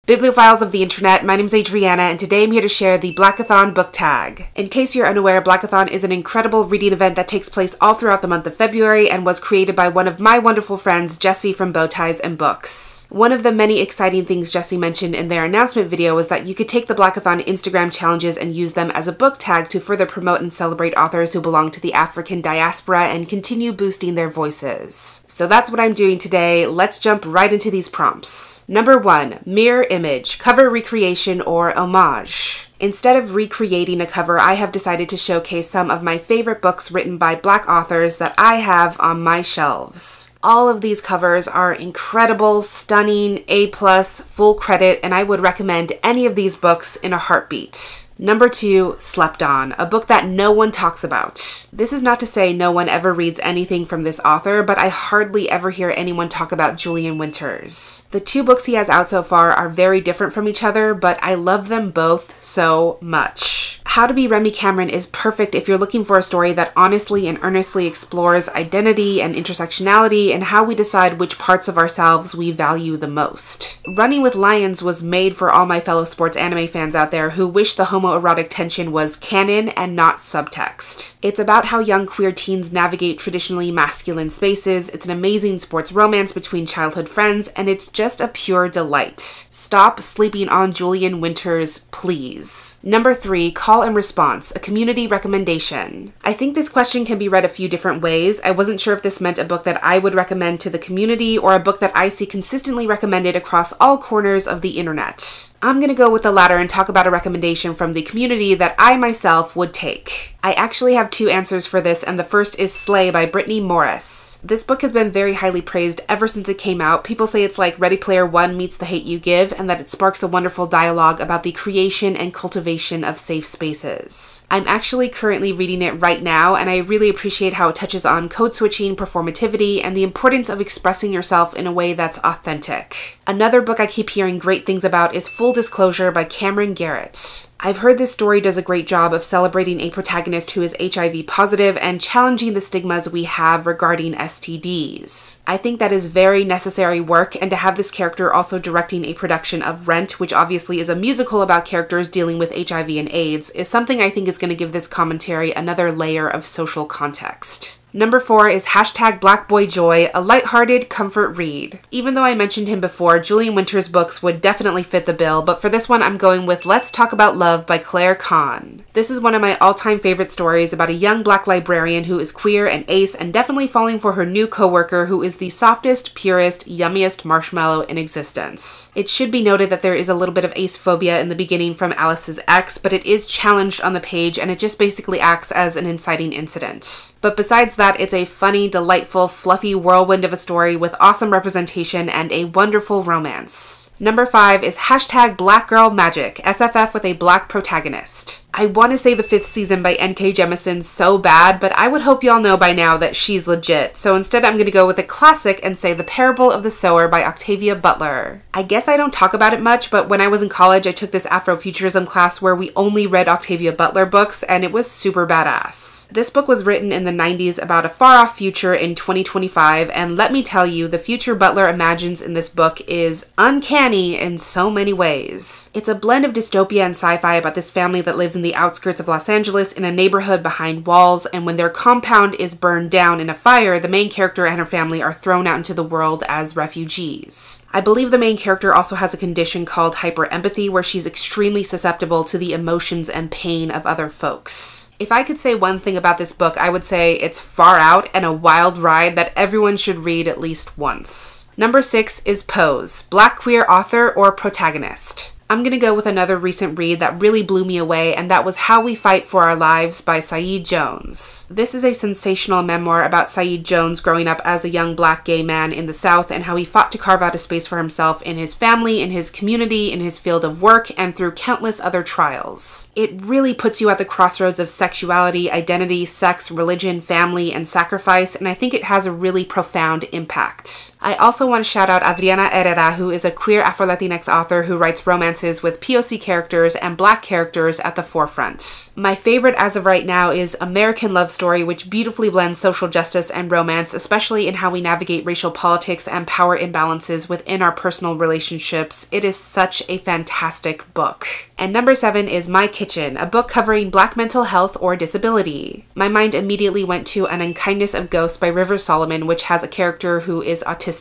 Bibliophiles of the internet, my name is Adriana, and today I'm here to share the Black-a-thon Book Tag. In case you're unaware, Black-a-thon is an incredible reading event that takes place all throughout the month of February and was created by one of my wonderful friends, Jessie from Bowties and Books. One of the many exciting things Jessie mentioned in their announcement video was that you could take the Black-a-thon Instagram challenges and use them as a book tag to further promote and celebrate authors who belong to the African diaspora and continue boosting their voices. So that's what I'm doing today. Let's jump right into these prompts. Number 1, mirror image, cover recreation or homage. Instead of recreating a cover, I have decided to showcase some of my favorite books written by Black authors that I have on my shelves. All of these covers are incredible, stunning, A+, full credit, and I would recommend any of these books in a heartbeat. Number 2, Slept On, a book that no one talks about. This is not to say no one ever reads anything from this author, but I hardly ever hear anyone talk about Julian Winters. The 2 books he has out so far are very different from each other, but I love them both so much. How to Be Remy Cameron is perfect if you're looking for a story that honestly and earnestly explores identity and intersectionality and how we decide which parts of ourselves we value the most. Running with Lions was made for all my fellow sports anime fans out there who wish the homoerotic tension was canon and not subtext. It's about how young queer teens navigate traditionally masculine spaces, it's an amazing sports romance between childhood friends, and it's just a pure delight. Stop sleeping on Julian Winters, please. Number 3, Call and Response, a community recommendation. I think this question can be read a few different ways. I wasn't sure if this meant a book that I would recommend to the community or a book that I see consistently recommended across all corners of the internet. I'm gonna go with the latter and talk about a recommendation from the community that I myself would take. I actually have 2 answers for this, and the first is Slay by Brittany Morris. This book has been very highly praised ever since it came out. People say it's like Ready Player One meets The Hate U Give, and that it sparks a wonderful dialogue about the creation and cultivation of safe spaces. I'm actually currently reading it right now, and I really appreciate how it touches on code switching, performativity, and the importance of expressing yourself in a way that's authentic. Another book I keep hearing great things about is Full Disclosure by Cameron Garrett. I've heard this story does a great job of celebrating a protagonist who is HIV positive and challenging the stigmas we have regarding STDs. I think that is very necessary work, and to have this character also directing a production of Rent, which obviously is a musical about characters dealing with HIV and AIDS, is something I think is going to give this commentary another layer of social context. Number 4 is #BlackBoyJoy, a lighthearted comfort read. Even though I mentioned him before, Julian Winters' books would definitely fit the bill, but for this one I'm going with Let's Talk About Love by Claire Kahn. This is one of my all-time favorite stories about a young Black librarian who is queer and ace and definitely falling for her new coworker who is the softest, purest, yummiest marshmallow in existence. It should be noted that there is a little bit of ace phobia in the beginning from Alice's ex, but it is challenged on the page and it just basically acts as an inciting incident. But besides that, it's a funny, delightful, fluffy whirlwind of a story with awesome representation and a wonderful romance. Number 5 is #BlackGirlMagic, SFF with a Black protagonist. I want to say the 5th season by N.K. Jemisin so bad, but I would hope y'all know by now that she's legit, so instead I'm going to go with a classic and say The Parable of the Sower by Octavia Butler. I guess I don't talk about it much, but when I was in college I took this Afrofuturism class where we only read Octavia Butler books, and it was super badass. This book was written in the 90s about a far-off future in 2025, and let me tell you, the future Butler imagines in this book is uncanny in so many ways. It's a blend of dystopia and sci-fi about this family that lives in the outskirts of Los Angeles in a neighborhood behind walls, and when their compound is burned down in a fire, the main character and her family are thrown out into the world as refugees. I believe the main character also has a condition called hyperempathy, where she's extremely susceptible to the emotions and pain of other folks. If I could say one thing about this book, I would say it's far out and a wild ride that everyone should read at least once. Number 6 is Pose, Black queer author or protagonist. I'm gonna go with another recent read that really blew me away, and that was How We Fight for Our Lives by Saeed Jones. This is a sensational memoir about Saeed Jones growing up as a young Black gay man in the South and how he fought to carve out a space for himself in his family, in his community, in his field of work, and through countless other trials. It really puts you at the crossroads of sexuality, identity, sex, religion, family, and sacrifice, and I think it has a really profound impact. I also want to shout out Adriana Herrera, who is a queer Afro-Latinx author who writes romances with POC characters and Black characters at the forefront. My favorite as of right now is American Love Story, which beautifully blends social justice and romance, especially in how we navigate racial politics and power imbalances within our personal relationships. It is such a fantastic book. And number 7 is My Kitchen, a book covering Black mental health or disability. My mind immediately went to An Unkindness of Ghosts by River Solomon, which has a character who is autistic.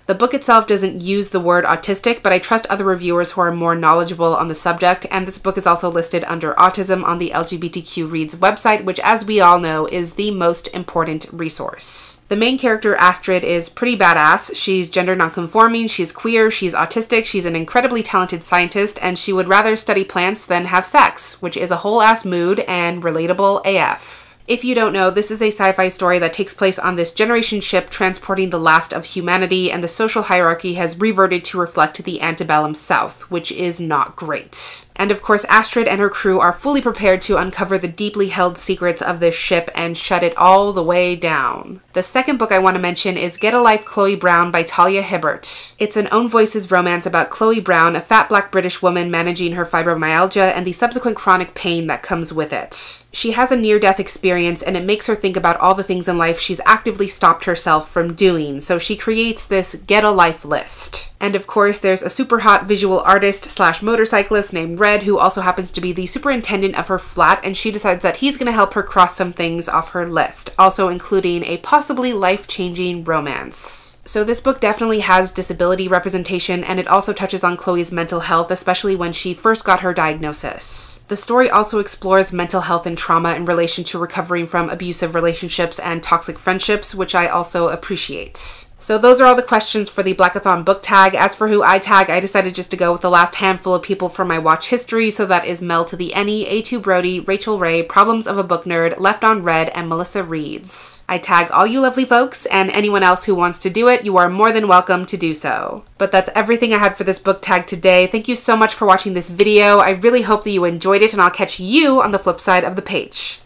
The book itself doesn't use the word autistic, but I trust other reviewers who are more knowledgeable on the subject, and this book is also listed under autism on the LGBTQ Reads website, which, as we all know, is the most important resource. The main character, Astrid, is pretty badass. She's gender nonconforming, she's queer, she's autistic, she's an incredibly talented scientist, and she would rather study plants than have sex, which is a whole ass mood and relatable AF. If you don't know, this is a sci-fi story that takes place on this generation ship transporting the last of humanity, and the social hierarchy has reverted to reflect the antebellum South, which is not great. And of course, Astrid and her crew are fully prepared to uncover the deeply held secrets of this ship and shut it all the way down. The second book I want to mention is Get a Life, Chloe Brown by Talia Hibbert. It's an own voices romance about Chloe Brown, a fat Black British woman managing her fibromyalgia and the subsequent chronic pain that comes with it. She has a near-death experience, and it makes her think about all the things in life she's actively stopped herself from doing, so she creates this Get a Life list. And of course, there's a super hot visual artist slash motorcyclist named Red, who also happens to be the superintendent of her flat, and she decides that he's going to help her cross some things off her list, also including a possibly life-changing romance. So this book definitely has disability representation, and it also touches on Chloe's mental health, especially when she first got her diagnosis. The story also explores mental health and trauma in relation to recovering from abusive relationships and toxic friendships, which I also appreciate. So those are all the questions for the Black-a-thon Book Tag. As for who I tag, I decided just to go with the last handful of people from my watch history, so that is Mel to the Any, A2 Brody, Rachel Ray, Problems of a Book Nerd, Left on Red, and Maija Reads. I tag all you lovely folks, and anyone else who wants to do it, you are more than welcome to do so. But that's everything I had for this book tag today. Thank you so much for watching this video. I really hope that you enjoyed it, and I'll catch you on the flip side of the page.